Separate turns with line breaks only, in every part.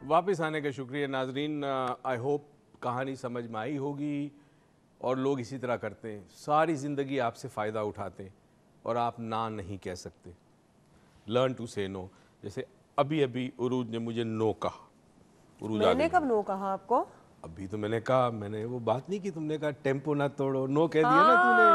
वापस आने का शुक्रिया नाजरीन। आई होप कहानी समझ में आई होगी और लोग इसी तरह करते हैं, सारी ज़िंदगी आपसे फ़ायदा उठाते हैं और आप ना नहीं कह सकते। Learn to say no. जैसे अभी अभी उरूज ने मुझे नो कहा। उरूज
मैंने कब नो कहा आपको?
अभी तो मैंने कहा, मैंने वो बात नहीं की, तुमने कहा टेम्पो ना तोड़ो, नो कह दिया ना तूने।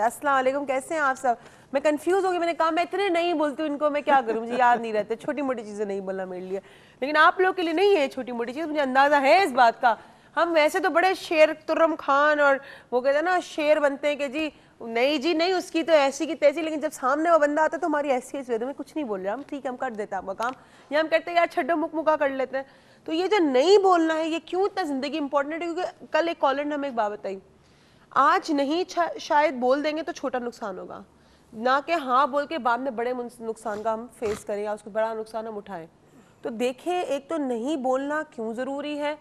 अस्सलाम वालेकुम, कैसे हैं आप सब? मैं कंफ्यूज हो गई, मैंने कहा मैं इतने नहीं बोलती हूँ इनको, मैं क्या करूँ, मुझे याद नहीं रहते, छोटी मोटी चीज़ें नहीं बोलना मेरे लिए, लेकिन आप लोग के लिए नहीं है छोटी मोटी चीज़, मुझे अंदाज़ा है इस बात का। हम वैसे तो बड़े शेर तुर्रम खान और वो कहते हैं ना शेर बनते हैं कि जी नहीं जी नहीं, उसकी तो ऐसी की तैसी, लेकिन जब सामने वो बंदा आता है तो हमारी ऐसी ऐसी में कुछ नहीं बोल रहे हम, ठीक है हम कर देते हैं आपका काम, या हम कहते हैं यार छड्डो मुक मुका कर लेते हैं। तो ये जो नहीं बोलना है ये क्यों इतना जिंदगी इंपॉर्टेंट है? क्योंकि कल एक कॉलर ने हमें एक बात बताई, आज नहीं शायद बोल देंगे तो छोटा नुकसान होगा, ना कि हाँ बोल के बाद में बड़े नुकसान का हम फेस करें या उसको बड़ा नुकसान हम उठाएं। तो देखें, एक तो नहीं बोलना क्यों ज़रूरी है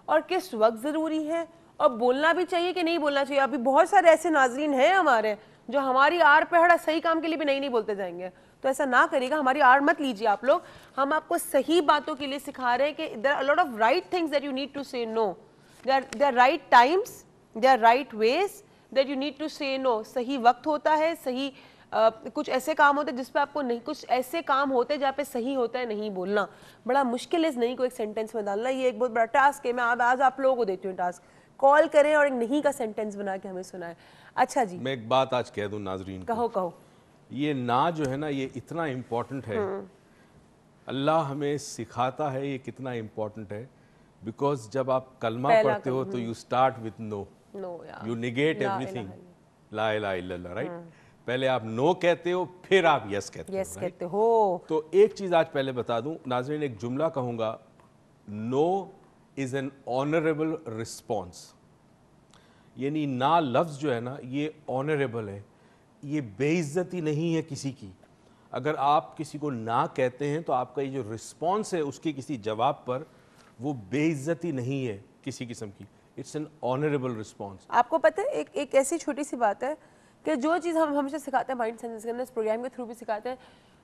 और किस वक्त ज़रूरी है, और बोलना भी चाहिए कि नहीं बोलना चाहिए। अभी बहुत सारे ऐसे नाजरीन हैं हमारे जो हमारी आड़ पहड़ा सही काम के लिए भी नहीं बोलते जाएंगे, तो ऐसा ना करिएगा, हमारी आड़ मत लीजिए आप लोग। हम आपको सही बातों के लिए सिखा रहे हैं कि there are a lot of right things that you need to say no, there are right times, there are right ways that you need to say no. सही वक्त होता है, सही कुछ ऐसे काम होते हैं जिस पे आपको नहीं, कुछ ऐसे काम होते हैं जहाँ पे सही होता है नहीं बोलना। बड़ा मुश्किल है इस नहीं को एक सेंटेंस में डालना, ये एक बहुत बड़ा टास्क है। मैं आज आप लोगों को देती हूँ टास्क, कॉल करें और एक नहीं का सेंटेंस बना के हमें सुनाए। अच्छा जी,
मैं एक बात आज कह दूं नाजरीन को,
कहो कहो।
ये ना जो है ना ये इतना इम्पोर्टेंट है, अल्लाह हमें सिखाता है ये कितना इम्पोर्टेंट है। बिकॉज जब आप कलमा पढ़ते हो तो you start with no, you negate everything, ला इलाहा इल्लल्लाह, राइट। पहले आप नो कहते हो फिर आप यस कहते हो। तो एक चीज आज पहले बता दूं नाजरीन, एक जुमला कहूंगा, no is an honourable response. यानी ना लफ्ज जो है ना ये ऑनरेबल है, ये बेइज्जती नहीं है किसी की। अगर आप किसी को ना कहते हैं तो आपका ये जो रिस्पॉन्स है उसके किसी जवाब पर, वो बेइज्जती नहीं है किसी किस्म की, इट्स एन ऑनरेबल रिस्पॉन्स।
आपको पता है एक ऐसी छोटी सी बात है कि जो चीज़ हम हमेशा सिखाते हैं माइंड सेंस करने, इस प्रोग्राम के थ्रू भी सिखाते हैं,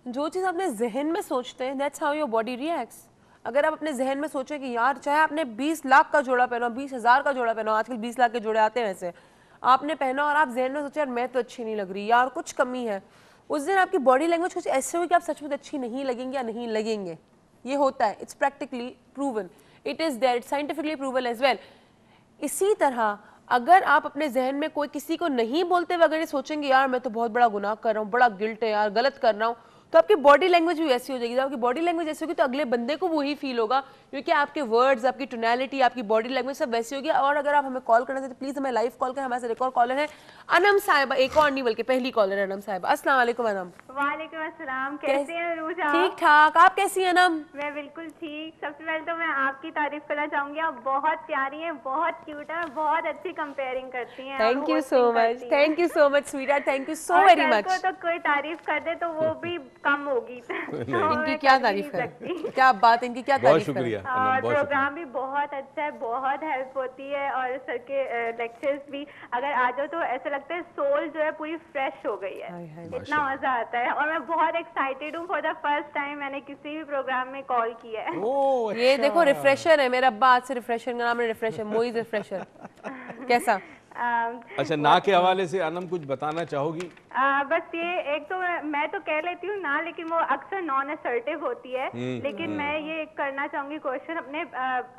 जो चीज़ अपने जहन में सोचते हैं that's how your body reacts. अगर आप अपने जहन में सोचें कि यार चाहे आपने 20 लाख का जोड़ा पहना, 20,000 का जोड़ा पहना, आजकल 20 लाख के जोड़े आते हैं वैसे, आपने पहना और आप जहन में सोचे यार मैं तो अच्छी नहीं लग रही, यार कुछ कमी है, उस दिन आपकी बॉडी लैंग्वेज कुछ ऐसे हो कि आप सचमुच अच्छी नहीं लगेंगे या नहीं लगेंगे। ये होता है, it's practically proven, it is there, it's scientifically proven as well. इसी तरह अगर आप अपने जहन में कोई किसी को नहीं बोलते हुए अगर ये सोचेंगे यार मैं तो बहुत बड़ा गुनाह कर रहा हूँ, बड़ा गिल्ट है यार, गलत कर रहा हूँ, तो आपकी बॉडी लैंग्वेज भी वैसी हो जाएगी। जब आपकी बॉडी लैंग्वेज ऐसी होगी तो अगले बंदे को वही फील होगा, क्योंकि आपके वर्ड्स, आपकी टोनैलिटी, आपकी बॉडी लैंग्वेज सब वैसी होगी। और अगर आप हमें कॉल करना चाहते तो प्लीज हमें लाइव कॉल करें। हमारे साथ एक और कॉलर है अनम साहिबा, एक और नहीं बल्कि पहली कॉलर है अनम साहिबा। अस्सलाम वालेकुम अनम।
वालेकुम अस्सलाम, कैसे हैं रूज आप?
ठीक ठाक, आप कैसी हैं अनम?
मैं बिल्कुल ठीक। सबसे पहले तो मैं आपकी तारीफ करना चाहूंगी, आप बहुत प्यारी हैं, बहुत क्यूट हैं, बहुत अच्छी कंपेयरिंग करती हैं।
Thank you so much, thank you so much sweetheart, thank you so very much.
तो कोई तारीफ कर दे तो वो भी कम होगी।
इनकी क्या तारीफ करें, क्या बात, इनकी क्या तारीफ करें।
और प्रोग्राम भी बहुत अच्छा है, बहुत हेल्प होती है, और सर के लेक्चर्स भी अगर आ जाओ तो ऐसा लगता है सोल जो है पूरी फ्रेश हो गई है, इतना मजा आता है। और मैं बहुत एक्साइटेड हूँ, फॉर द फर्स्ट टाइम मैंने किसी भी प्रोग्राम में कॉल किया है।
ये देखो रिफ्रेशर है, मेरा अब्बा आज से रिफ्रेशर का नाम है रिफ्रेशर, मोइज रिफ्रेशर। कैसा?
अच्छा, ना के हवाले से अनम कुछ बताना चाहोगी?
बस ये एक तो मैं तो कह लेती हूँ ना, लेकिन वो अक्सर नॉन असर्टिव होती है। लेकिन मैं ये करना चाहूंगी क्वेश्चन अपने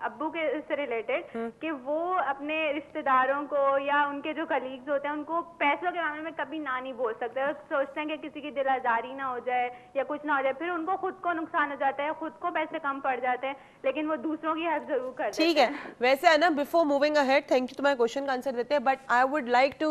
अब्बू के से रिलेटेड, कि वो अपने रिश्तेदारों को या उनके जो कलीग्स होते हैं उनको पैसों के मामले में कभी ना नहीं बोल सकते। वो सोचते हैं कि किसी की दिल आजारी ना हो जाए या कुछ ना हो जाए, फिर उनको खुद को नुकसान हो जाता है, खुद को पैसे कम पड़ जाते हैं, लेकिन वो दूसरों की हेल्प जरूर करते हैं।
ठीक है, वैसे है ना, before moving ahead, thank you तुम्हारे क्वेश्चन का आंसर देते हैं, but I would like to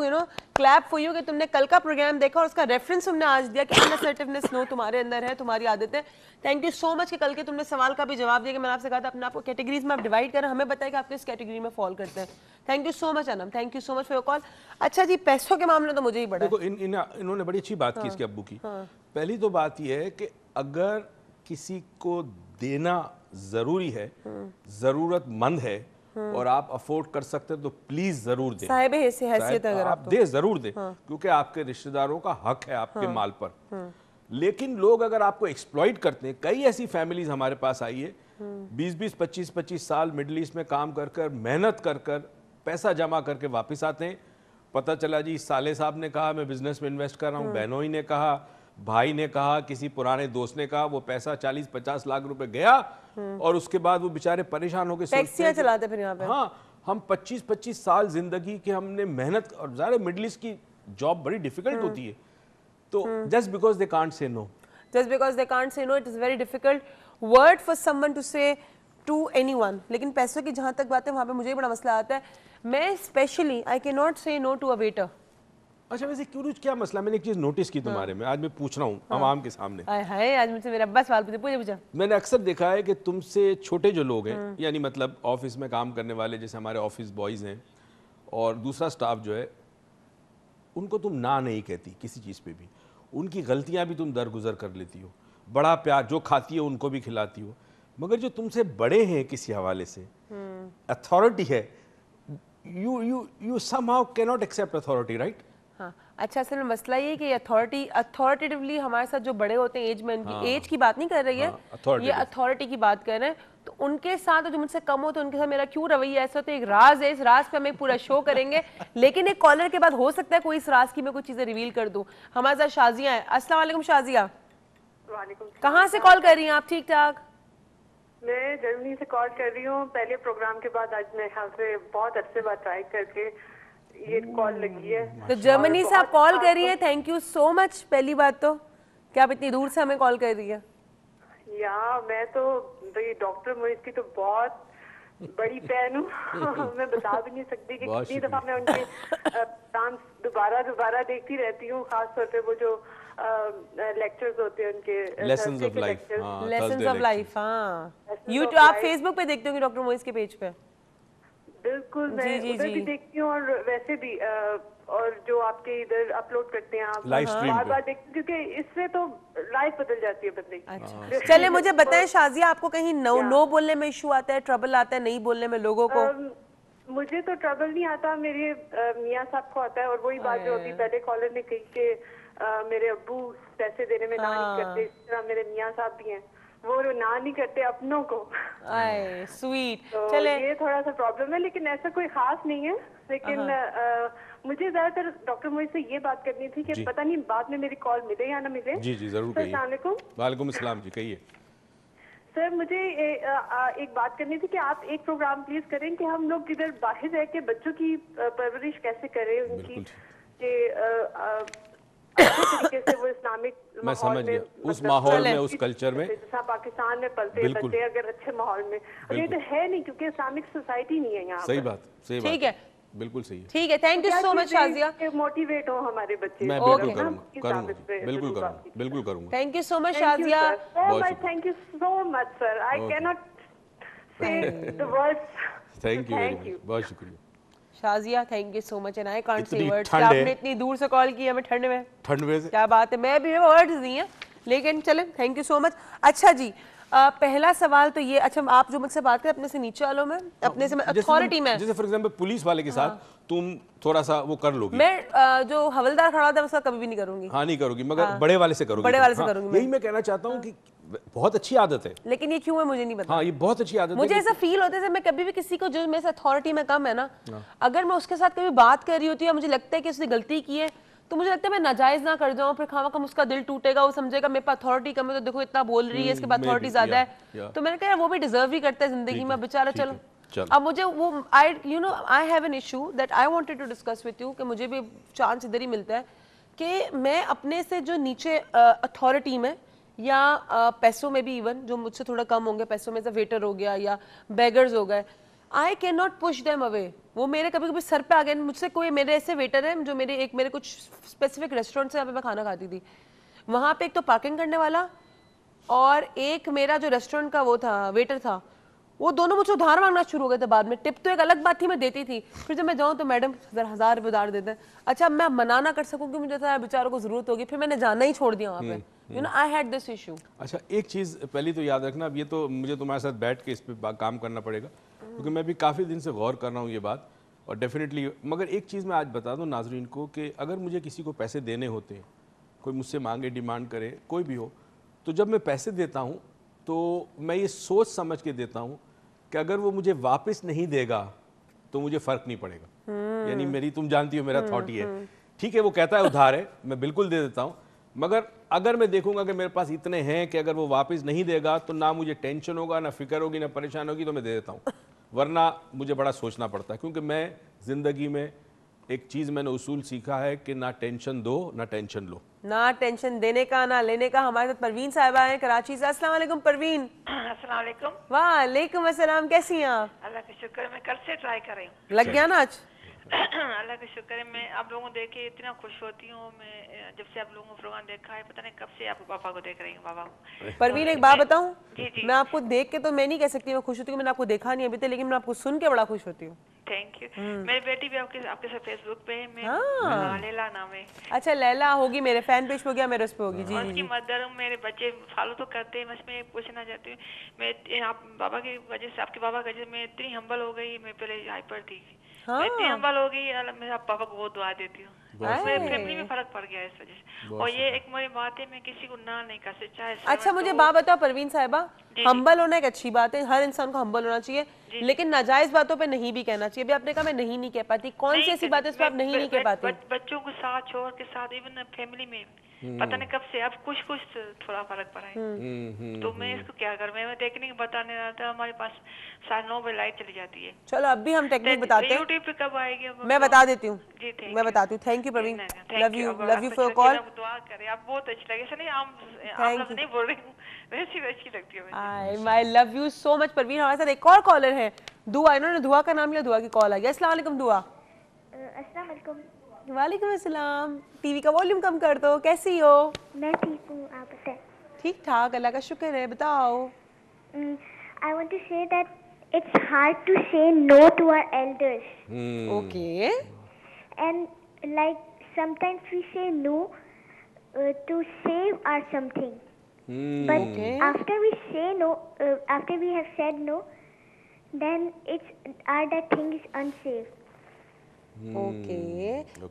clap for you कि तुमने कल का प्रोग्राम देखा और उसका रेफरेंस तुमने आज दिया कि अनअसर्टिवनेस नो तुम्हारे अंदर है, तुम्हारी आदत है। थैंक यू सो मच कि कल के तुमने सवाल का भी जवाब दिया कि मैंने आपसे कहा था अपने आप को कैटेगरीज में आप डिवाइड करें, हमें बताया कि आप किस कैटेगरी में फॉल करते हैं। Thank you so much Anam, thank you so much for your call. अच्छा जी, पैसों के मामले तो मुझे ही बड़ा
देखो इन्होंने बड़ी अच्छी बात की इसके अब्बू की। पहली तो बात यह है कि अगर किसी को देना जरूरी है, जरूरतमंद है और आप अफोर्ड कर सकते हैं तो प्लीज जरूर दें।
साहिब हैसियत अगर
आप दे जरूर दें, क्योंकि आपके रिश्तेदारों का हक है आपके माल पर। लेकिन लोग अगर आपको एक्सप्लॉइट करते हैं, कई ऐसी फैमिलीज हमारे पास आई है 20-20, 25-25 साल मिडिल ईस्ट में काम कर कर, मेहनत कर कर, पैसा जमा करके वापस आते हैं। पता चला जी साले साहब ने कहा मैं बिजनेस में इन्वेस्ट कर रहा हूँ, बहनोई ने कहा, भाई ने कहा, किसी पुराने दोस्त ने कहा, वो पैसा 40-50 लाख रुपए गया और उसके बाद वो बेचारे परेशान होकर
टैक्सियां चलाते फिर यहाँ पे।
हाँ, हम 25-25 साल जिंदगी के हमने मेहनत, और ज़्यादा मिडिल ईस्ट की जॉब बड़ी डिफिकल्ट होती है, तो just because they can't say no,
just because they can't say no, it is very difficult word for someone to say to anyone. लेकिन पैसों की जहाँ तक बात है वहाँ पे मुझे बड़ा मसला आता है। मैं स्पेशली आई कैन नॉट से नो टू अ वेटर।
अच्छा वैसे क्यों, क्या मसला? मैंने एक चीज नोटिस की तुम्हारे में, आज मैं पूछ रहा हूँ आवाम के सामने।
हाय आज मुझसे मेरा अब्बा सवाल पूछा।
मैंने अक्सर देखा है कि तुमसे छोटे जो लोग हैं, यानी मतलब ऑफिस में काम करने वाले, जैसे हमारे ऑफिस बॉयज हैं और दूसरा स्टाफ जो है, उनको तुम ना नहीं कहती किसी चीज़ पे भी, उनकी गलतियां भी तुम दरगुजर कर लेती हो, बड़ा प्यार, जो खाती हो उनको भी खिलाती हो। मगर जो तुमसे बड़े हैं किसी हवाले से, अथॉरिटी है, you somehow cannot accept authority, right?
हाँ, अच्छा असल में मसला ये कि अथॉरिटेटिवली हमारे साथ जो बड़े होते हैं एज में, उनकी एज की बात नहीं कर रही है, ये अथॉरिटी की बात कर रहे हैं। तो उनके साथ जो मुझसे कम हो तो उनके साथ मेरा क्यों रवैया ऐसा, तो एक राज है, इस राज पे हम एक पूरा शो करेंगे। लेकिन एक कॉलर के बाद हो सकता है कोई इस राज की मैं कुछ चीजें रिवील कर दूं। हमारे साथ शाजिया है। अस्सलाम वालेकुम शाजिया। कहाँ से कॉल कर रही हैं आप? ठीक ठाक।
मैं जर्मनी से कॉल कर रही हूँ। पहले प्रोग्राम के बाद आज मेरे ख्याल से बहुत अच्छे बात ट्राई करके ये कॉल लगी है।
तो जर्मनी से आप कॉल कर रही है, थैंक यू सो मच। पहली बात तो क्या आप इतनी दूर से हमें कॉल कर रही है?
या मैं तो डॉक्टर मोइज की तो बहुत बड़ी फैन हूँ। मैं बता भी नहीं सकती कि कितनी दफा मैं उनके डांस दोबारा देखती रहती हूँ, खासतौर पे वो जो लेक्चर्स होते हैं उनके,
lessons of life.
Lessons of life. हाँ, यूट्यूब आप फेसबुक पे देखते होंगे डॉक्टर मोइज के पेज पे?
बिल्कुल, मैं उधर भी देखती हूँ और वैसे भी, और जो आपके इधर अपलोड करते हैं आप, बार देखती हूँ क्योंकि इससे तो लाइफ बदल जाती है बंदे की।
अच्छा, चलिए मुझे बताएं शाजिया, आपको कहीं नो बोलने में इशू आता है, ट्रबल आता है नहीं बोलने में लोगों को?
मुझे तो ट्रबल नहीं आता, मेरे मियाँ साहब को आता है। और वही बात जो अभी पहले कॉलर ने कही कि मेरे अब्बू पैसे देने में ना नहीं करते, इस तरह मेरे मियाँ साहब भी हैं, वो ना नहीं करते अपनों को।
आए स्वीट।
तो
चले
ये थोड़ा सा प्रॉब्लम है, लेकिन ऐसा कोई खास नहीं है। लेकिन मुझे ज्यादातर डॉक्टर मोइज से ये बात करनी थी कि पता नहीं बाद में मेरी कॉल मिले या ना मिले।
जी जी जरूर कहिए।
अस्सलाम वालेकुम।
वालेकुम अस्सलाम जी, कहिए।
सर मुझे एक बात करनी थी कि आप एक प्रोग्राम प्लीज करें कि हम लोग इधर बाहर रह के बच्चों की परवरिश कैसे करें, उनकी अच्छे तरीके से वो इस्लामिक
मैं समझ गया, उस माहौल में, उस कल्चर में,
जैसा पाकिस्तान में पलते हैं बच्चे अगर अच्छे माहौल में, और ये तो है नहीं क्योंकि इस्लामिक सोसाइटी नहीं है यहाँ।
सही बात, सही बात,
ठीक है,
बिल्कुल सही है।
ठीक है, thank you so much Shazia.
Motivate हो हमारे बच्चे।
मैं बिल्कुल करूँगा। बिल्कुल करूँगा।
Thank you so much Shazia.
Thank you so much sir, I cannot say the words.
Thank you very much, बहुत शुक्रिया
Shazia, thank you so much. And I can't say words कि आपने इतनी दूर से कॉल किया, हमें ठंड में से क्या बात है, मैं भी वर्ड्स नहीं है, लेकिन चले थैंक यू सो मच। अच्छा जी, पहला सवाल तो ये, अच्छा आप जो मुझसे बात करें अपने से नीचे वालों में, अपने से अथॉरिटी में,
जैसे फॉर एग्जांपल पुलिस वाले के साथ तुम थोड़ा सा वो कर लोगी,
मैं जो हवलदार खड़ा होता है उसका कभी भी नहीं करूंगी।
हाँ नहीं करूंगी, मगर बड़े वाले से करूंगी।
बड़े वाले से करूंगी।
यही मैं कहना चाहता हूँ कि बहुत अच्छी आदत है,
लेकिन ये क्यों है मुझे नहीं पता।
हाँ ये बहुत अच्छी आदत है।
मुझे ऐसा फील होता है मैं कभी भी किसी को जो मेरे से अथॉरिटी में कम है ना, अगर मैं उसके साथ कभी बात कर रही होती है, मुझे लगता है कि उसने गलती की है, तो मुझे लगता है मैं नाजायज ना कर जाऊं, फिर खामा कम उसका दिल टूटेगा, वो समझेगा मेरे पास अथॉरिटी कम है, तो देखो इतना बोल रही है, इसके पास अथॉरिटी ज्यादा है। तो मैंने कहा वो भी डिजर्व ही करता है जिंदगी में बेचारा। चलो अब मुझे वो I have an issue that I wanted to discuss with you, कि मुझे भी चांस इधर ही मिलता है कि मैं अपने से जो नीचे अथॉरिटी में या पैसों में भी, इवन जो मुझसे थोड़ा कम होंगे पैसों में, से वेटर हो गया या बेगर्स हो गए, I can not push them away. वो मेरे कभी कभी सर पे आ गए। मुझसे कोई, मेरे ऐसे वेटर हैं जो मेरे कुछ स्पेसिफिक रेस्टोरेंट से यहाँ पे मैं खाना खाती थी, वहाँ पे एक तो पार्किंग करने वाला और एक मेरा जो रेस्टोरेंट का वो था वेटर था, वो दोनों मुझसे उधार मांगना शुरू हो गए थे बाद में। टिप तो एक अलग बात थी, मैं देती थी, फिर जब मैं जाऊँ तो मैडम 1000 रुपये उधार देते हैं। अच्छा मैं मना ना कर सकूँ कि मुझे था बेचारों को जरूरत होगी, फिर मैंने जाना ही छोड़ दिया वहाँ पे। I had this issue.
अच्छा एक चीज़ पहले तो याद रखना, अब ये तो मुझे तुम्हारे साथ बैठ के इस पे काम करना पड़ेगा, क्योंकि मैं भी काफ़ी दिन से गौर कर रहा हूँ ये बात, और डेफिनेटली। मगर एक चीज़ मैं आज बता दूँ नाजरीन को कि अगर मुझे किसी को पैसे देने होते हैं, कोई मुझसे मांगे, डिमांड करे, कोई भी हो, तो जब मैं पैसे देता हूँ तो मैं ये सोच समझ के देता हूँ कि अगर वो मुझे वापस नहीं देगा तो मुझे फ़र्क नहीं पड़ेगा। यानी मेरी, तुम जानती हो मेरा थॉट ही है, ठीक है वो कहता है उधार है, मैं बिल्कुल दे देता हूँ, मगर अगर मैं देखूंगा कि मेरे पास इतने हैं कि अगर वो वापस नहीं देगा तो ना मुझे टेंशन होगा, ना फिक्र होगी, ना परेशान होगी, तो मैं दे देता हूँ। वरना मुझे बड़ा सोचना पड़ता है, क्योंकि मैं ज़िंदगी में एक चीज़ मैंने उसूल सीखा है कि ना टेंशन दो ना टेंशन लो।
ना टेंशन देने का ना लेने का। हमारे साथ परवीन साहिबा हैं कराची से। अस्सलाम वालेकुम परवीन।
अस्सलाम वालेकुम।
वालेकुम अस्सलाम, कैसी हैं आप?
अल्लाह का शुक्र है, मैं कल से ट्राई कर रही हूँ।
लग गया ना आज?
अल्लाह का शुक्र है, मैं आप लोगों को देख के इतना खुश होती हूँ। मैं जब से आप लोगों को प्रोग्राम देखा है, पता नहीं कब से आपके पापा को देख रही हूँ, बाबा को।
परवीन एक बात बताऊं,
जी जी,
मैं आपको देख के तो मैं नहीं कह सकती मैं खुश होती हूँ, मैंने आपको देखा नहीं अभी तक, लेकिन मैं आपको सुन के बड़ा खुश होती हूँ।
Thank you. मेरी बेटी भी आपके साथ फेसबुक पे है, मैं लैला नाम है।
अच्छा लैला होगी, मेरे फैन पेज पे हो गया, मेरे उस पे होगी। जी
और
जी
उसकी
जी।
मदर, मेरे बच्चे फॉलो तो करते हैं, बस मैं पूछना चाहती हूँ, मैं आप बाबा की वजह से, आपके बाबा की वजह से मैं इतनी हम्बल हो गई। मैं पहले हाइपर थी, मैं इतनी हम्बल हो गई, मैं पापा को बहुत दुआ देती हूँ। मेरे फैमिली में फर्क पड़ गया इस वजह से। और ये एक मेरी बात है, मैं किसी को ना नहीं कर सकती, चाहे
अच्छा मुझे बात बताओ परवीन साहिबा, हम्बल होना एक अच्छी बात है, हर इंसान को हम्बल होना चाहिए, लेकिन नाजायज बातों पे नहीं भी कहना चाहिए। अभी आपने कहा मैं नहीं कह पाती, कौन सी ऐसी बात है इस पर आप नहीं कह पाती?
बच्चों को साथ छोड़ के साथ, इवन फैमिली में पता नहीं कब से अब कुछ थोड़ा फर्क पड़ा है। तो मैं इसको क्या करूं? मैं टेक्निक बताने रहा था, हमारे पास 9:30 बजे लाइट चली जाती है।
चलो अब भी हम टेक्निक बताते हैं,
यूट्यूब पे कब आएगी?
मैं बता देती हूँ।
जी थैंक
मैं बताती हूँ। Thank you Parveen, love you for
you.
Call.
दुआ करें, आप बहुत अच्छी लगे। ऐसा नहीं आम लफ्ज़ नहीं बोल रही हूँ, वैसी अच्छी लगती है मुझे।
I love you so much Parveen. हमारे साथ एक और कॉलर है दुआ, इन्होंने दुआ का नाम लिया, दुआ की कॉल आ गई। अस्सलाम वालेकुम दुआ।
अस्सलाम वालेकुम।
वालेकुम अस्सलाम। टीवी का वॉल्यूम कम कर दो। कैसी हो?
मैं ठीक हूँ, आप बताएं।
ठीक ठाक, अल्लाह का शुक्र है। बताओ।
I want to say that it's hard to say no to our elders,
okay.
And like sometimes we say no to save our something, but after we say no, after we have said no, then that thing is unsafe.
Okay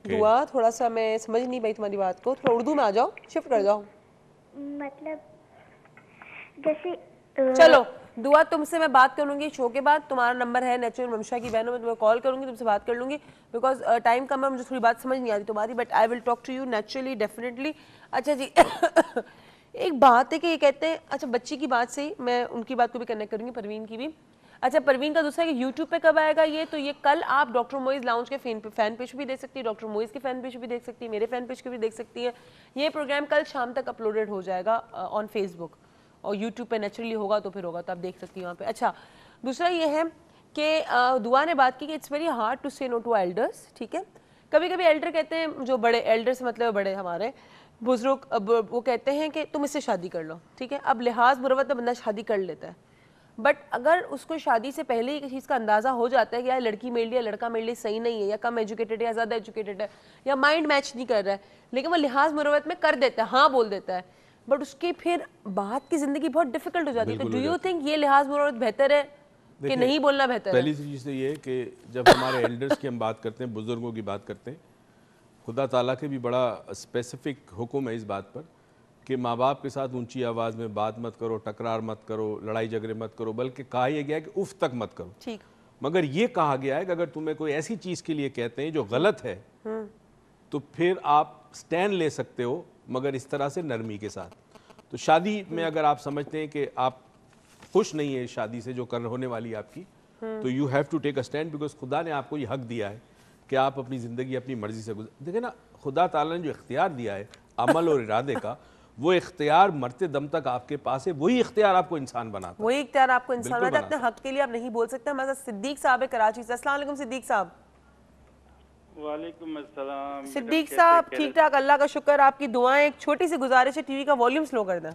दुआ, थोड़ा सा मैं समझ नहीं पाई तुम्हारी बात को, थोड़ा उर्दू में आ जाओ, शिफ्ट कर जाओ।
मतलब जैसे
चलो दुआ, तुमसे मैं बात कर लूंगी शो के बाद, तुम्हारा नंबर है नेचुरल ममशा की बहनों में, तुम्हें कॉल करूंगी, तुमसे बात कर लूंगी, बिकॉज टाइम कम है, मुझे थोड़ी बात समझ नहीं आ रही तुम्हारी, but I will talk to you naturally definitely. अच्छा जी एक बात है कि ये कहते हैं, अच्छा बच्ची की बात से ही मैं उनकी बात को भी कनेक्ट करूंगी, परवीन की भी। अच्छा परवीन का दूसरा कि यूट्यूब पे कब आएगा ये, तो ये कल आप डॉक्टर मोइज लाउंज के फैन पेज भी देख सकती है, डॉक्टर मोइज के फैन पेज भी देख सकती है, मेरे फैन पेज को भी देख सकती है। ये प्रोग्राम कल शाम तक अपलोडेड हो जाएगा ऑन फेसबुक, और यूट्यूब पे नेचुरली होगा तो फिर होगा, तो आप देख सकती हैं वहाँ पे। अच्छा दूसरा ये है कि दुआ ने बात की कि it's very hard to say no to elders, ठीक है। कभी कभी एल्डर कहते हैं, जो बड़े एल्डर्स मतलब बड़े हमारे बुजुर्ग, वो कहते हैं कि तुम इससे शादी कर लो, ठीक है। अब लिहाज मुरवत में बंदा शादी कर लेता है, बट अगर उसको शादी से पहले ही किसी चीज़ का अंदाज़ा हो जाता है कि यार लड़की मेरे लिए लड़का मेरे लिए सही नहीं है, या कम एजुकेटेड है या ज़्यादा एजुकेटेड है, या माइंड मैच नहीं कर रहा है, लेकिन वो लिहाज मुरवत में कर देता है, हाँ बोल देता है, बट उसकी फिर बात की ज़िंदगी बहुत डिफिकल्ट हो जाती है। तो डू यू थिंक ये लिहाज मुरवत बेहतर है कि नहीं बोलना बेहतर है?
पहली चीज़ तो ये है कि जब हमारे एल्डर्स की हम बात करते हैं, बुजुर्गों की बात करते हैं, खुदा ताला के भी बड़ा स्पेसिफिक हुक्म है इस बात पर कि माँ बाप के साथ ऊंची आवाज़ में बात मत करो, टकरार मत करो, लड़ाई झगड़े मत करो, बल्कि कहा यह गया है कि उफ तक मत करो।
ठीक।
मगर ये कहा गया है कि अगर तुम्हें कोई ऐसी चीज़ के लिए कहते हैं जो गलत है, तो फिर आप स्टैंड ले सकते हो, मगर इस तरह से नरमी के साथ। तो शादी में अगर आप समझते हैं कि आप खुश नहीं है शादी से जो कर होने वाली आपकी, तो you have to take a stand, because खुदा ने आपको ये हक दिया है कि आप अपनी ज़िंदगी अपनी मर्ज़ी से गुजर। देखिए ना, खुदा ताला ने जो इख्तियार दिया है अमल और इरादे का, वो इख्तियार मरते दम तक आपके पास है, वही इख्तियार आपको इंसान बनाता है।
वही इख्तियार आपको इंसान बनाता है, अपने हक के लिए आप नहीं बोल सकते। हमारे साथ सिद्दीक साहब है कराची से। अस्सलाम वालेकुम सिद्दीक साहब।
वालेकुम अस्सलाम।
सिद्दीक साहब ठीक ठाक, अल्लाह का शुक्र, आपकी दुआएं। एक छोटी सी गुजारिश है, टीवी का वॉल्यूम स्लो कर दें।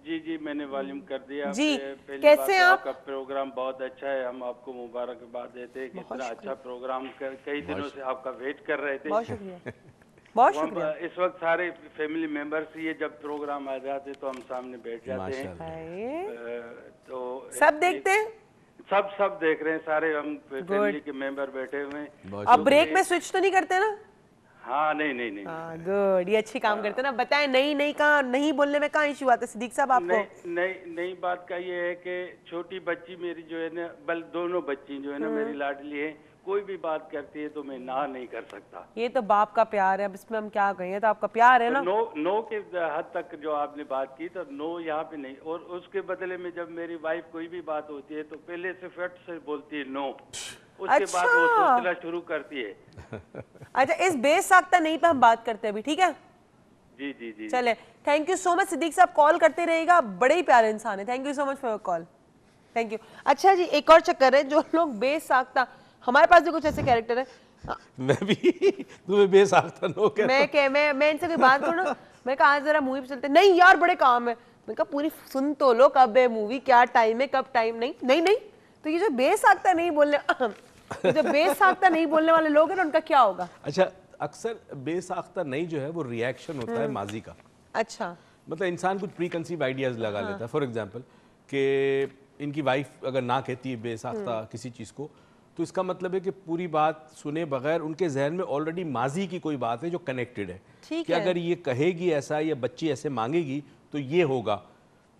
जी जी मैंने वॉल्यूम कर दिया।
जी
कैसे आप? आपका प्रोग्राम बहुत अच्छा है, हम आपको मुबारकबाद देते हैं कि इतना अच्छा प्रोग्राम कई दिनों से आपका वेट कर रहे थे।
बहुत शुक्रिया, बहुत शुक्रिया।
इस वक्त सारे फैमिली मेंबर्स ये जब प्रोग्राम आ जाते तो हम सामने बैठ जाते हैं, तो
सब देखते हैं,
सब देख रहे हैं, सारे हम फैमिली के मेंबर बैठे हुए हैं।
अब ब्रेक में स्विच तो नहीं करते ना?
हाँ नहीं
हाँ गुड, ये अच्छी काम करते हैं ना। बताएं नहीं कहाँ नहीं बोलने में कहाँ इशू आता है सिद्दीक साहब आपको?
नई बात का ये है कि छोटी बच्ची मेरी जो है ना, दोनों बच्ची जो है ना मेरी लाडली है, कोई भी बात करती है तो मैं ना नहीं कर सकता।
ये तो बाप का प्यार है, अब इसमें हम क्या कहें, तो आपका प्यार है ना।
नो के हद तक जो आपने बात की, तो नो यहाँ पे नहीं। और उसके बदले में जब मेरी वाइफ कोई भी बात होती है तो पहले से फट से बोलती है नो, उसके बाद वो सोचना शुरू करती है।
अच्छा, इस बेसाख्ता नहीं पे हम बात करते हैं अभी, ठीक है?
जी।
चले, thank you so much Siddiq साहब, कॉल करते रहेगा, बड़े ही प्यारे इंसान है। Thank you so much for your call, thank you. अच्छा जी, एक और चक्कर है, जो लोग बेसाख्ता, हमारे पास भी कुछ ऐसे कैरेक्टर है।
मैं भी तुम्हें बेसाख्ता नो कहता
मैं इनसे कोई बात करूँ ना, मैं कहा आज जरा मूवी पे चलते, नहीं यार बड़े काम है। मैं कहा पूरी सुन तो लो, कब है मूवी, क्या टाइम है, कब टाइम नहीं। तो ये जो बेसाख्ता नहीं बोलने जो बेसाख्ता नहीं बोलने वाले लोग हैं ना, उनका क्या होगा?
अच्छा, अक्सर बेसाख्ता नहीं जो है वो रिएक्शन होता है माजी का।
अच्छा,
मतलब इंसान कुछ प्री कंसीव आइडियाज लगा लेता है। फॉर एग्जांपल कि इनकी वाइफ अगर ना कहती है बेसाख्ता किसी चीज़ को, तो इसका मतलब है कि पूरी बात सुने बगैर उनके जहन में ऑलरेडी माजी की कोई बात है जो कनेक्टेड है कि अगर ये कहेगी ऐसा या बच्ची ऐसे मांगेगी तो ये होगा।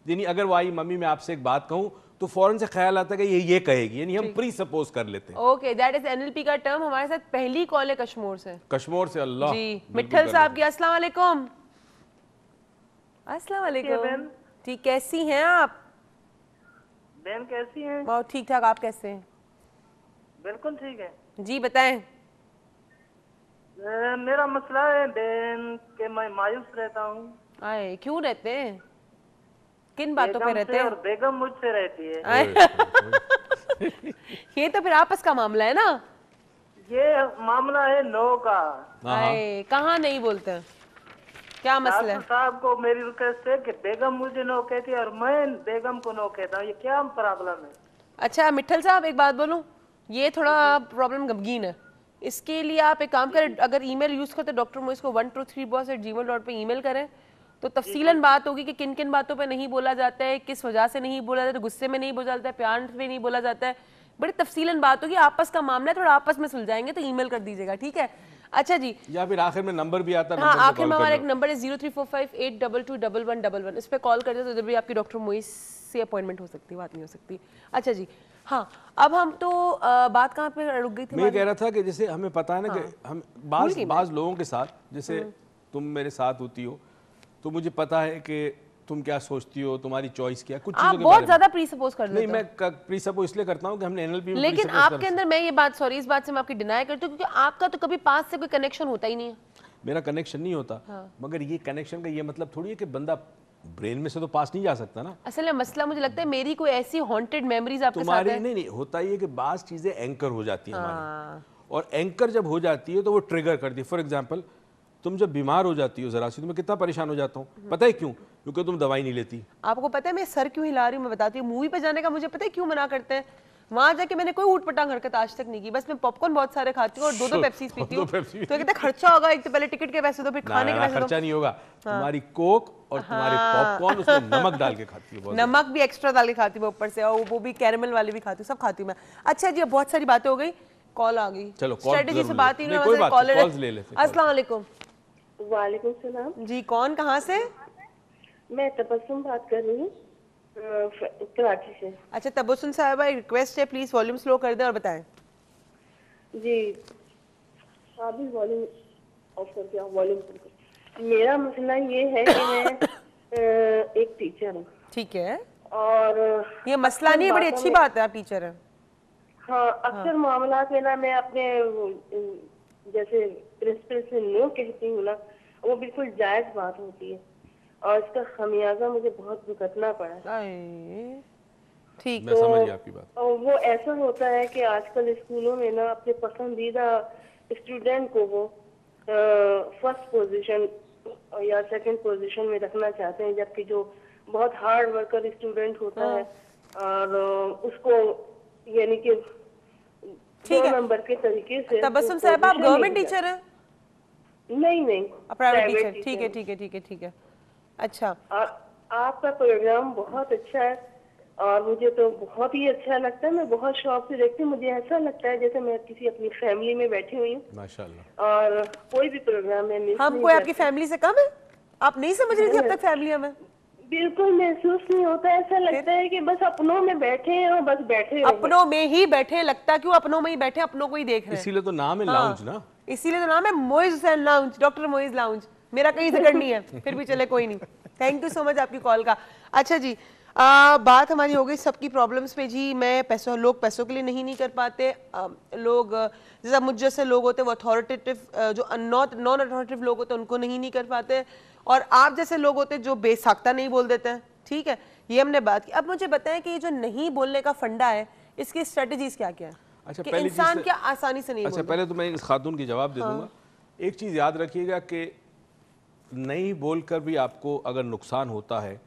यानी अगर वो आई, मम्मी मैं आपसे एक बात कहूँ, तो फौरन से ख्याल आता है कि ये कहेगी, यानी हम प्री सपोज कर लेते हैं।
ओके, दैट इज एनएलपी का टर्म। हमारे साथ पहली कॉल है कश्मीर से।
अल्लाह
जी, मिठल साहब की अस्सलाम वालेकुम। अस्सलाम वालेकुम। ठीक, कैसी हैं आप?
बहन कैसी हैं?
बहुत ठीक ठाक, आप कैसे हैं?
बिल्कुल ठीक है
जी, बताएं।
मेरा मसला है बहन कि मैं मायूस रहता हूँ।
आए, क्यों रहते हैं? किन बातों पे रहते हैं?
और बेगम मुझसे रहती है।
ये तो फिर आपस का मामला है ना।
ये मामला है नो का।
आए, कहाँ नहीं बोलते, क्या मसला है?
साहब को मेरी रिक्वेस्ट है कि बेगम मुझे नो कहती है और मैं बेगम को नो कहता हूँ, ये क्या प्रॉब्लम है?
अच्छा मिठल साहब, एक बात बोलूं, ये थोड़ा प्रॉब्लम गमगीन है। इसके लिए आप एक काम करें, अगर ईमेल यूज करते डॉक्टर मोइस को 123boss@gmail.com पे ईमेल करें, तो तफसीलन बात होगी कि किन किन बातों पे नहीं बोला जाता है, किस वजह से नहीं बोला जाता है, गुस्से में नहीं बोला जाता है, प्यार में नहीं बोला जाता है, बड़ी तफसीलन बात होगी। आपस का मामला है, थोड़ा आपस में सुलझाएंगे, तो ईमेल कर दीजिएगा, ठीक है? अच्छा जी,
या फिर आखिर में नंबर भी आता है।
हाँ, आखिर में हमारा एक नंबर है 0345822111। इस पे कॉल कर दे तो इधर भी आपकी डॉक्टर मोइस से अपॉइंटमेंट हो सकती है, बात नहीं हो सकती। अच्छा जी, हाँ, अब हम तो बात कहाँ पे रुक गई थी?
मैं कह रहा था कि जैसे हमें पता है ना कि हम बाज लोगों के साथ, जैसे तुम मेरे साथ होती हो तो मुझे पता है कि तुम क्या सोचती हो, तुम्हारी चॉइस क्या, कुछ चीजों के
बहुत ज्यादा प्री सपोज कर लेते
नहीं, मैं प्री सपोज इसलिए करता हूँ कि हमने एनएलपी में
लेकिन आपके अंदर, मैं ये बात, सॉरी इस बात से मैं आपकी डिनाई करती हूँ, क्योंकि आपका तो कभी पास से कोई कनेक्शन होता ही नहीं है।
मेरा कनेक्शन नहीं होता, मगर ये कनेक्शन का ये मतलब थोड़ी है कि बंदा ब्रेन में से तो पास नहीं जा सकता ना।
असल में मसला मुझे लगता है मेरी कोई ऐसी हॉन्टेड मेमोरीज आपके साथ है।
नहीं, होता ये कि बाज चीजें एंकर हो जाती हैं हमारी, और एंकर जब हो जाती है तो वो ट्रिगर करती है। फॉर एग्जांपल, तुम जब बीमार हो जाती हो जरा सी, तो मैं कितना परेशान हो जाता हूँ, पता है क्यों? क्योंकि तुम दवाई नहीं लेती।
आपको पता है मैं सर क्यों हिला रही हूँ? मैं बताती हूँ, मूवी पे जाने का मुझे पता है क्यों मना करते हैं। वहां जाके मैंने कोई ऊट-पटांग हरकत आज तक नहीं की, बस मैं पॉपकॉर्न बहुत सारे खाती हूँ और दो पेप्सीज पीती हूँ। तो कहते खर्चा होगा, एक तो पहले टिकट के पैसे दो, फिर खाने के पैसे दो।
खर्चा नहीं होगा, तुम्हारी कोक और तुम्हारी पॉपकॉर्न उसमें नमक डाल के खाती हूँ,
नमक भी एक्स्ट्रा डाल के खाती हूँ ऊपर से, और वो भी कैरेमल वाली भी खाती हूँ, सब खाती हूँ मैं। अच्छा जी, अब बहुत सारी बातें हो गई, कॉल आ गई,
चलो
स्ट्रेटजी से बात ही नहीं,
कॉलर्स ले लेते हैं।
अस्सलाम वालेकुम।
वालेकुम सलाम
जी, कौन, कहाँ से?
मैं तबस्सुम बात कर रही हूँ कराची से।
अच्छा तबस्सुम साहिबा, एक रिक्वेस्ट है, प्लीज वॉल्यूम स्लो कर दें और बताएं।
जी, आप भी वॉल्यूम ऑफ करके आप वॉल्यूम। मेरा मसला ये है कि मैं एक टीचर हूँ।
ठीक है,
और
ये मसला नहीं है, बड़ी अच्छी बात है, आप टीचर हैं।
हाँ, अक्सर मामला में ना मैं अपने जैसे प्रिंसिपल से नो कहती हूँ ना, वो बिल्कुल जायज बात होती है और इसका खमियाजा मुझे बहुत भुगतना पड़ा।
ठीक,
मैं समझ गया आपकी बात।
और वो ऐसा होता है कि आजकल स्कूलों में ना अपने पसंदीदा स्टूडेंट को वो फर्स्ट पोजीशन या सेकंड पोजीशन में रखना चाहते हैं, जबकि जो बहुत हार्ड वर्कर स्टूडेंट होता है और उसको यानी कि 2 नंबर के तरीके से।
तबस्सुम साहब, आप गवर्नमेंट टीचर हैं?
नहीं,
प्राइवेट टीचर। ठीक है। अच्छा,
आपका प्रोग्राम बहुत अच्छा है और मुझे तो बहुत ही अच्छा लगता है, मैं बहुत शौक से देखती हूँ। मुझे ऐसा लगता है जैसे मैं किसी अपनी फैमिली में बैठी हुई हूँ
माशाल्लाह।
और कोई भी प्रोग्राम में मिस
हम
नहीं
कोई
करती।
आपकी फैमिली से कम है? आप नहीं समझ रही थी अब तक फैमिली हमें?
बिल्कुल महसूस नहीं होता, ऐसा लगता है कि बस अपनों में बैठे हैं और बस बैठे रहे।
अपनों में ही बैठे, लगता क्यों अपनों में ही बैठे, अपनों को ही देख रहे हैं।
इसीलिए तो नाम है
हाँ,
लाउंज ना,
इसीलिए तो नाम है Moiz Hussain lounge, doctor Moiz lounge. मेरा कहीं जिक्र नहीं है, फिर भी चले कोई नहीं। थैंक यू सो मच आपकी कॉल का। अच्छा जी, बात हमारी हो गई सबकी प्रॉब्लम्स पे जी। मैं लोग पैसों के लिए नहीं कर पाते। लोग जैसा मुझ जैसे लोग होते हैं वो अथॉरिटेटिव, जो नॉन अथॉरिटेटिव लोग होते हैं उनको नहीं कर पाते, और आप जैसे लोग होते हैं जो बेसाख्ता नहीं बोल देते हैं। ठीक है, ये हमने बात की। अब मुझे बताएं कि ये जो नहीं बोलने का फंडा है, इसकी स्ट्रेटजीज क्या क्या है?
अच्छा,
कि
पहली
इंसान
चीज़
क्या आसानी से नहीं
अच्छा
बोलता?
पहले तो मैं इस खातून की जवाब दे दूंगा। एक चीज़ याद रखिएगा कि नहीं बोलकर भी आपको अगर नुकसान होता है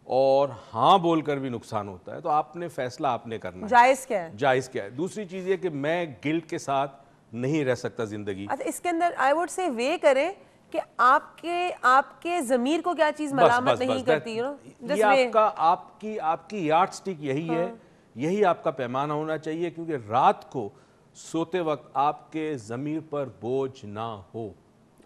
और हाँ बोलकर भी नुकसान होता है, तो आपने फैसला आपने करना है।
जायज क्या है?
जायज़ क्या है। दूसरी चीज़ ये कि मैं गिल्ट के साथ नहीं रह सकता ज़िंदगी।
अच्छा, इसके अंदर आई वुड से वे करें कि आपके ज़मीर को क्या चीज़ मलामत नहीं करती, यू नो,
ये आपका आपकी यार्ड स्टिक यही है, यही आपका पैमाना होना चाहिए, क्योंकि रात को सोते वक्त आपके ज़मीर पर बोझ ना हो।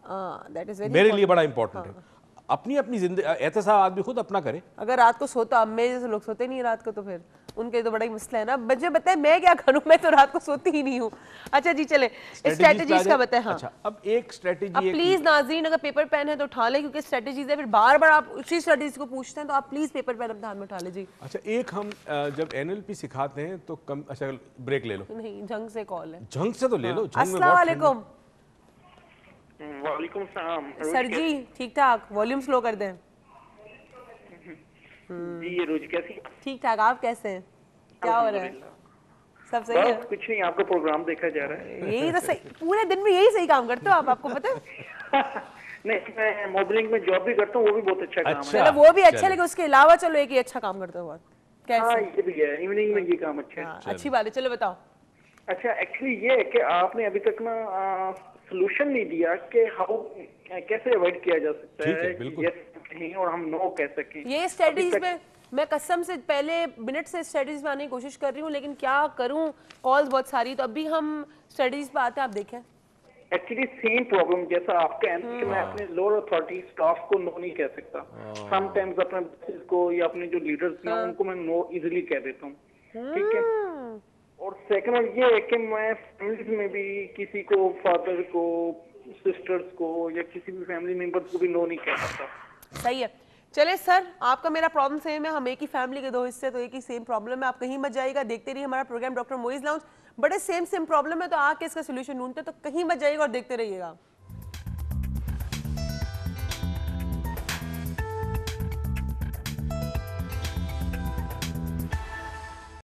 दैट इज वेरी
मेरे लिए बड़ा इंपॉर्टेंट है। अपनी अपनी जिंदगी एहतसाब आदमी खुद अपना करे।
अगर रात को सोता, अब मेरे जैसे लोग सोते नहीं रात को, तो फिर उनके तो बड़ा ही मसला है ना। मुझे बताए मैं क्या करूं, मैं तो रात को सोती ही नहीं हूं। अच्छा जी, चले स्ट्रेटजीज का बताएं। हाँ,
अच्छा, अब एक स्ट्रेटजी,
अब प्लीज नाज़रीन अगर पेपर पेन है तो उठा ले, क्योंकि स्ट्रेटजीज है, फिर बार बार आप उसी स्ट्रेटजीज को पूछते हैं, तो आप प्लीज पेपर पेन अपने हाथ में उठा ले जी।
अच्छा, एक हम जब NLP सिखाते हैं तो अच्छा ब्रेक ले लो।
नहीं, जंग से कॉल है।
जंग से तो ले लो।
अस्सलाम वालेकुम।
वालेकुम सलाम
सर जी, ठीक ठाक, वॉल्यूम स्लो कर दें।
जी, ये रोज कैसी?
ठीक ठाक, आप कैसे हैं? क्या हो रहा है? सब सही है?
कुछ नहीं, आपका प्रोग्राम देखा जा रहा है।
यही तो सही, पूरे दिन में यही सही काम करते हो आप, आपको पता है?
नहीं, मैं मॉडलिंग में जॉब भी करता हूँ, वो भी बहुत अच्छा काम है।
चलो वो भी अच्छा, लेकिन उसके अलावा चलो एक ही अच्छा काम करते हो बहुत।
हाँ,
कैसे?
ये भी है, इवनिंग में ये काम अच्छा है।
अच्छी बात है, चलो बताओ।
अच्छा, एक्चुअली ये है कि आपने अभी तक ना सोल्यूशन नहीं दिया कि हाउ कैसे अवॉइड किया जा सकता है यस कहें और हम नो कह सकें।
ये स्ट्रेटजीज में मैं कसम से पहले मिनट से स्ट्रेटजीज में आने की कोशिश कर रही हूँ, लेकिन क्या करूँ, कॉल्स बहुत सारी, तो अभी हम स्ट्रेटजीज पे आते हैं। आप देखें
एक्चुअली सेम प्रॉब्लम जैसा आपका है कि मैं अपने लोअर अथॉरिटी स्टाफ को नो नहीं कह सकता। समटाइम्स अपने बॉसेस को या अपने जो लीडर्स हैं उनको मैं नो इजीली कह देता हूँ। ठीक है, और सेकंड ये है कि मैं फैमिली में भी किसी को, फादर को, सिस्टर्स को या किसी भी फैमिली मेंबर्स को भी नो नहीं कह सकता।
सही है। चले सर, आपका मेरा प्रॉब्लम सेम है, हम एक ही फैमिली के दो हिस्से, तो एक ही सेम प्रॉब्लम है। आप कहीं मत जाइएगा, देखते रहिए हमारा प्रोग्राम डॉक्टर मोइज लाउंज। बड़े सेम प्रॉब्लम है, तो आके इसका सोल्यूशन ढूंढते, तो कहीं मत जाइएगा और देखते रहिएगा।